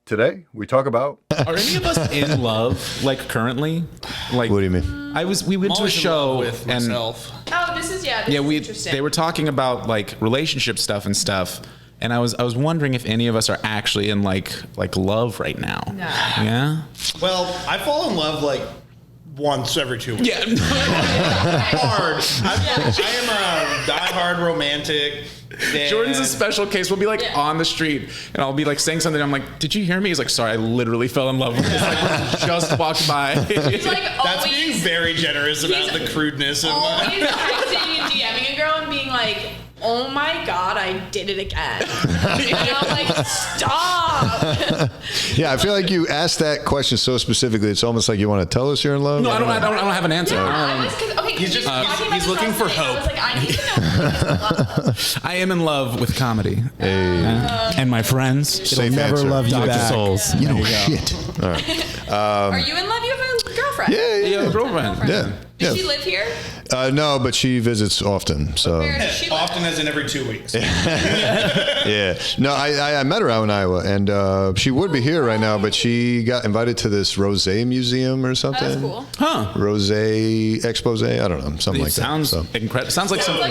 Today, we talk about... Are any of us in love, like currently? Like, What do you mean? We went to a show with myself. Oh, this is interesting. they were talking about like relationship stuff and stuff, and I was wondering if any of us are actually in like love right now. No. Yeah. Well, I fall in love like once every 2 weeks. Yeah. Hard. I am a diehard romantic. Jordan's a special case. We'll be like on the street, and I'll be like saying something. I'm like, "Did you hear me?" He's like, "Sorry, I literally fell in love with this like person just walked by." He's like That's being very generous about the crudeness of always texting and DMing a girl and being like, "Oh my God, I did it again." And I'm like, "Stop." Yeah, I feel like you asked that question so specifically. It's almost like you want to tell us you're in love. No, I don't have an answer. He's looking for hope. I was like, I need to know if he's in love. I am in love with comedy and my friends. Safe Never answer. love you Dr. back. Souls. You know shit. All right. Are you in love? You have a girlfriend. Yeah. Girlfriend. Yeah. Does she live here? No, but she visits often. So Where does she live? Often as in every 2 weeks. yeah. No, I met her out in Iowa, and she would be here right now, but she got invited to this Rosé museum or something. That's cool. Huh. Rosé expose. I don't know, something It like sounds that. So. incredible. Sounds like something.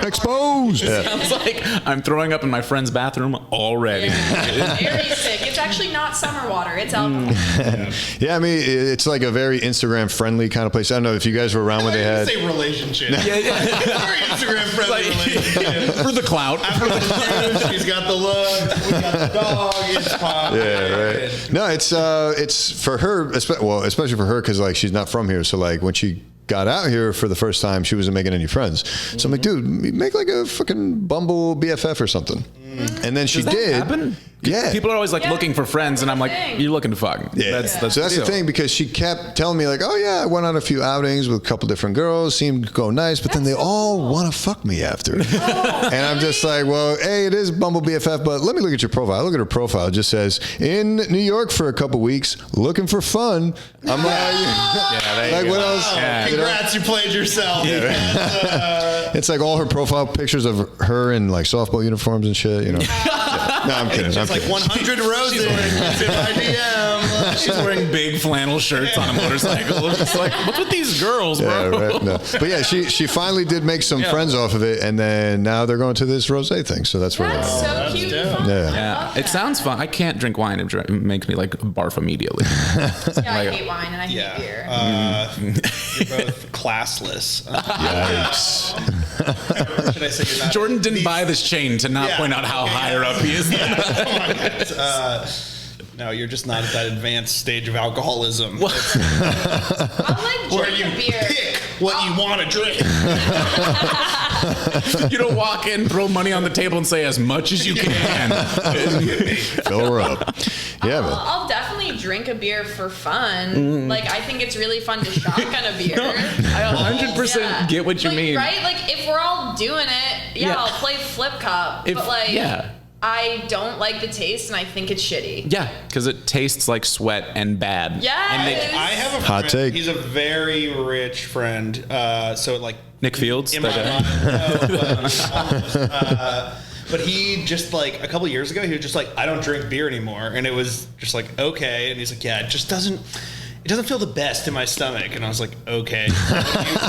Exposed. Yeah. Sounds like I'm throwing up in my friend's bathroom already. Very sick. It's actually not summer water. It's alcohol. Yeah, I mean, it's like a very Instagram friendly kind of place. I don't know if you guys were around when they had. Say relationship. Yeah. Very Instagram friendly relationship. For the clout. She's got the look. We got the dog. It's pop. Yeah, right. No, it's for her, especially for her, because like she's not from here. So like when she got out here for the first time, she wasn't making any friends. So I'm like, dude, make like a fucking Bumble BFF or something. And then she Does that did. happen? Yeah. People are always like looking for friends, and I'm like, thing. you're looking to fuck. Yeah. That's So that's the thing, because she kept telling me like, oh yeah, I went on a few outings with a couple different girls, seemed to go nice, but then they all want to fuck me after. And I'm just like, well, hey, it is Bumble BFF, but let me look at your profile. I look at her profile. It just says, in New York for a couple weeks, looking for fun. I'm like, there you what go. else? Yeah. Congrats, you played yourself. It's like all her profile pictures of her in like softball uniforms and shit, you know. No, I'm kidding. It's like 100 roses in my DM. She's wearing big flannel shirts on a motorcycle. It's like, what's with these girls, bro? Yeah, right. No. But yeah, she finally did make some friends off of it, and then now they're going to this rosé thing. So that's where That's so cute and fun. Yeah. Yeah, it sounds fun. I can't drink wine. It makes me like barf immediately. Yeah, I hate wine and I hate beer. You're both classless. Yikes. Should I say you're not? Jordan didn't buy this chain to not point out how higher up he is. No, you're just not at that advanced stage of alcoholism. I'll like Where drink you a beer. pick what you want to drink. You don't walk in, throw money on the table, and say as much as you can. Fill her up. Yeah, man. I'll definitely drink a beer for fun. Like, I think it's really fun to shotgun a beer. I 100% get what you Like, mean. Right? Like, if we're all doing it, Yeah. I'll play Flip Cup. If- but, like, yeah. I don't like the taste and I think it's shitty. Yeah, because it tastes like sweat and bad. Yes. And I have a Hot friend. take. He's a very rich friend. So like Nick Fields. in my mind, no, but, but he just like a couple years ago, he was just like, I don't drink beer anymore, and it was just like, okay, and he's like, yeah, it just doesn't feel the best in my stomach, and I was like, okay,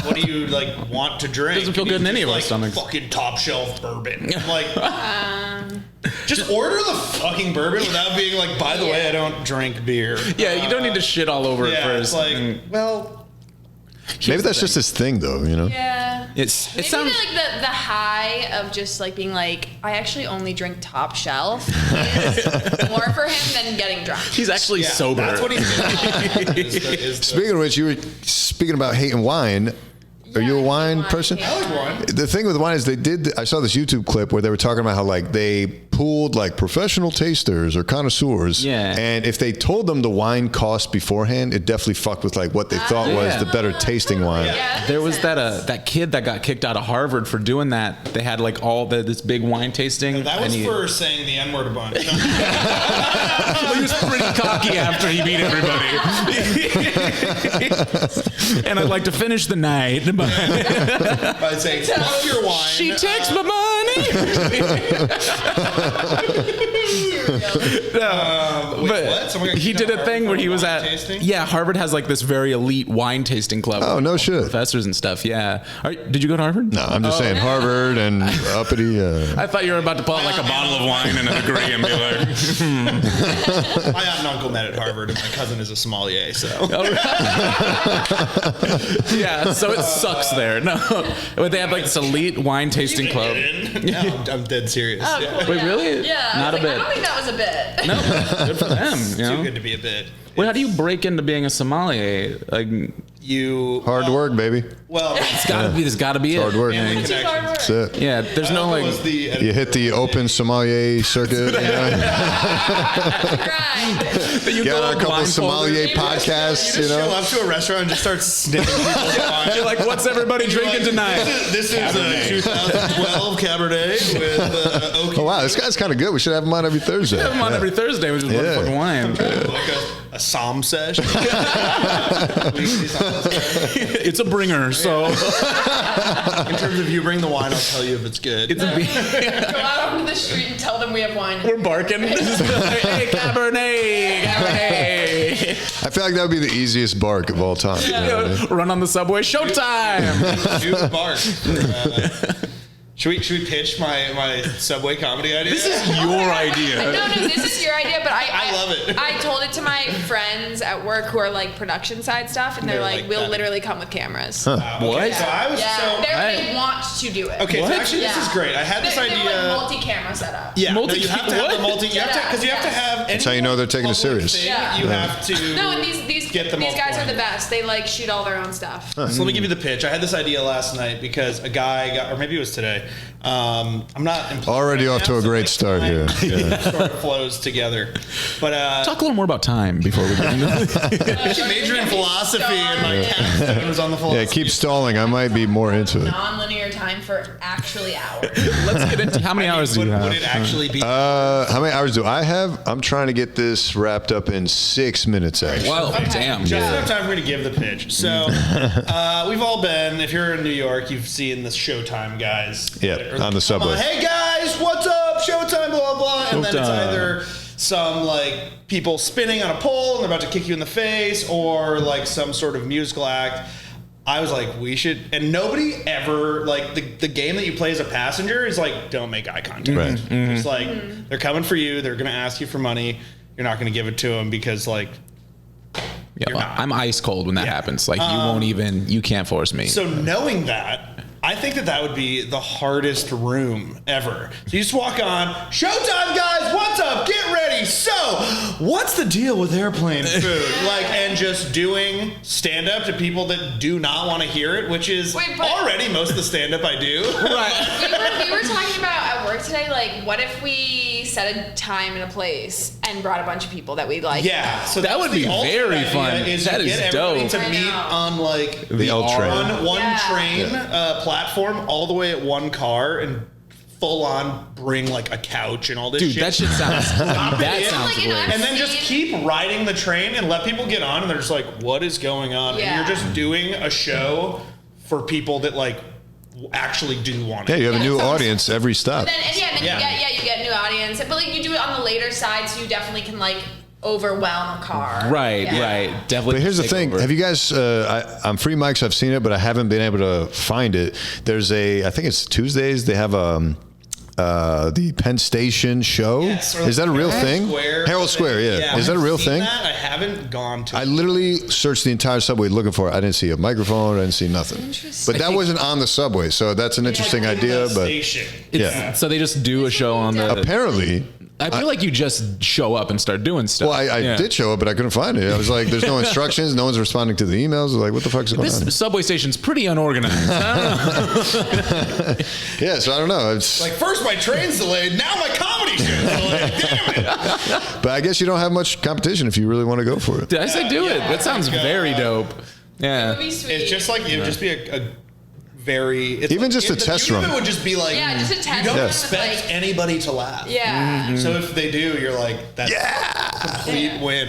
what do you like want to drink? Doesn't feel And good in he's any of our just like, stomachs. Fucking top shelf bourbon. I'm like, just order the fucking bourbon without being like, by the way, I don't drink beer. Yeah, you don't need to shit all over it Yeah, first. it's like, well. Maybe that's just his thing, though, you know? Yeah. It Maybe sounds. like the high of just like being like, I actually only drink top shelf is more for him than getting drunk. He's actually Yeah, sober. That's what he's Speaking of which, you were speaking about hating wine. Are you a wine person? I like wine. The thing with wine is I saw this YouTube clip where they were talking about how like they pooled like professional tasters or connoisseurs. Yeah. And if they told them the wine cost beforehand, it definitely fucked with like what they thought was the better tasting wine. Yeah, There was that kid that got kicked out of Harvard for doing that. They had like all this big wine tasting. That was and for saying the N-word a bunch. he was pretty cocky after he beat everybody. And I'd like to finish the night. I'd say, fuck your wine. She takes my money. But what? Someone got he kicked did out a of thing where Harvard he for was wine at tasting? Harvard has like this very elite wine tasting club. Oh, no with shit. Professors and stuff. Yeah. Did you go to Harvard? No, I'm just saying Harvard and uppity. I thought you were about to pull out like a bottle of wine and a degree and be like, My aunt and uncle met at Harvard, and my cousin is a sommelier. So yeah. So it sucks there. No, but they have like this elite wine tasting club. no, I'm dead serious. Oh, Yeah. cool, Wait, really? Yeah. I Not was a like, bit. I don't think that was a bit. No, good for them. You Too know? good to be a bit. Wait, how do you break into being a sommelier? Like, You Hard work, baby. Well, it's gotta be. This gotta be Hard it. work. family Too hard work. connections. That's it. Yeah. There's no like. Was the You hit the open sommelier circuit. You know? Right. You Get go on a couple blindfolded. sommelier You podcasts. You You just show know. up to a restaurant and just start sniffing people's wine. You're like, what's everybody drinking tonight? This is a 2012 Cabernet with oak. Oh wow, this guy's kind of good. We should have him on every Thursday. Have them on every Thursday, which is one Yeah. fucking wine. Like a Somm sesh. It's a bringer, so In terms of you bring the wine, I'll tell you if it's good. it's a Go out onto the street and tell them we have wine. we're barking. Hey, Cabernet, Cabernet. I feel like that would be the easiest bark of all time. You know what I mean? Run on the subway, showtime. Do the bark. Should we pitch my Subway comedy idea? This is your idea. No, this is your idea, but I love it. I told it to my friends at work who are like production side stuff, and they're They're like, like we'll that. literally come with cameras. What? Okay, so I was Yeah, they Hey. want to do it. okay. So What? actually, this Yeah. is great. I had this They have idea. like multi-camera setup. Yeah, no, Multi- you have to have the what? multi. You have to because you have to have. That's how you know they're taking it serious. Yeah. You have to. No, and these get the these guys multiple are the angles. best. They like shoot all their own stuff. So let me give you the pitch. I had this idea last night because a guy got, or maybe it was today. I'm not employed Already right off now, to a so, great like, start my here. Yeah. Sort of flows together. But Talk a little more about time before we get into this. I majored in philosophy and my capstone was on the philosophy. Yeah, keep stalling. I might be more into it. Non-linear time for actually hours. Let's get into how many hours do you Would have? it actually be? How many hours do I have? I'm trying to get this wrapped up in 6 minutes, actually. Well, damn. Just enough time for me to give the pitch. So, we've all been, if you're in New York, you've seen the Showtime guys. Yep, Or on the come subway. Hey guys, what's up? Showtime, blah, blah. And then it's Showtime. either some like people spinning on a pole and they're about to kick you in the face, or like some sort of musical act. I was like, we should, and nobody ever, like, the game that you play as a passenger is like, don't make eye contact. Right. It's like, they're coming for you, they're gonna ask you for money, you're not gonna give it to them because, like, Yeah, You're not. I'm ice cold when that happens. Like you can't force me. so knowing that, I think that would be the hardest room ever. So you just walk on, Showtime guys, what's up? Get ready. So, what's the deal with airplane food? Like, and just doing stand up to people that do not want to hear it, which is Wait, but- already most of the stand up I do. We were talking about at work today, like, what if we set a time and a place and brought a bunch of people that we like? Yeah, so That that's would the be ultimate very idea fun. Is That you is get everybody dope. to I meet know. on like The L train. one Yeah. train platform all the way at one car and full on bring like a couch and all this Dude, shit. that shit sounds. that it. sounds Like, you know, great. and then just keep riding the train and let people get on and they're just like, what is going on? Yeah. And you're just doing a show for people that like actually do want it. Yeah, you have a new Yeah. audience every stop. And then Yeah. you get new audience, but like you do it on the later side, so you definitely can like overwhelm a car. Right, Yeah. right. Definitely. But here's the take thing: over. have you guys? I'm Free Mics. I've seen it, but I haven't been able to find it. There's I think it's Tuesdays. They have the Penn Station show. Yes, or Is that a real Herald thing? Square. Herald Square, yeah. Is that a I've real seen thing? That. I haven't gone to. I literally searched the entire subway looking for it. I didn't see a microphone. I didn't see nothing. Interesting. But that wasn't on the subway, so that's an interesting Like, idea. the But station. yeah, So they just do a show on the. apparently. I feel like you just show up and start doing stuff. Well, I Yeah. did show up, but I couldn't find it. I was like, "There's no instructions. No one's responding to the emails." I was like, "What the fuck's going on?" This subway station's pretty unorganized. I don't know. Yeah, so I don't know. It's Like first my train's delayed, now my comedy show's delayed. Damn it! but I guess you don't have much competition if you really want to go for it. Did I say do it? Yeah, That sounds I think, very dope. It Yeah. would be sweet. It's just like it would just be a very. It's Even just a the test beauty of run. it would just be like, Yeah, just a test You don't run expect with, like- anybody to laugh. Yeah. So if they do, you're like, that's a complete win.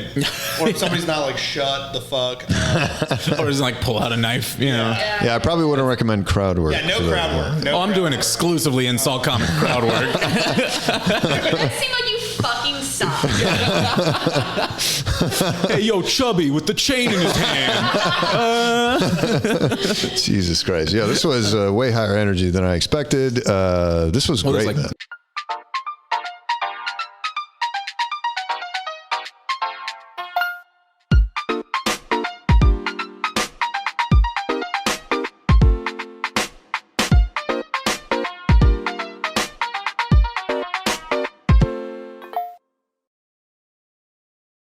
Or if somebody's not like, shut the fuck up. Or just like pull out a knife, you know. Yeah, I probably wouldn't recommend crowd work. Yeah, no for that. crowd work. No Oh, I'm crowd doing work. exclusively insult comic crowd work. That seemed like you fucking suck. Hey, yo, Chubby with the chain in his hand. Jesus Christ. Yeah, this was way higher energy than I expected. This was Well, there's great. like man.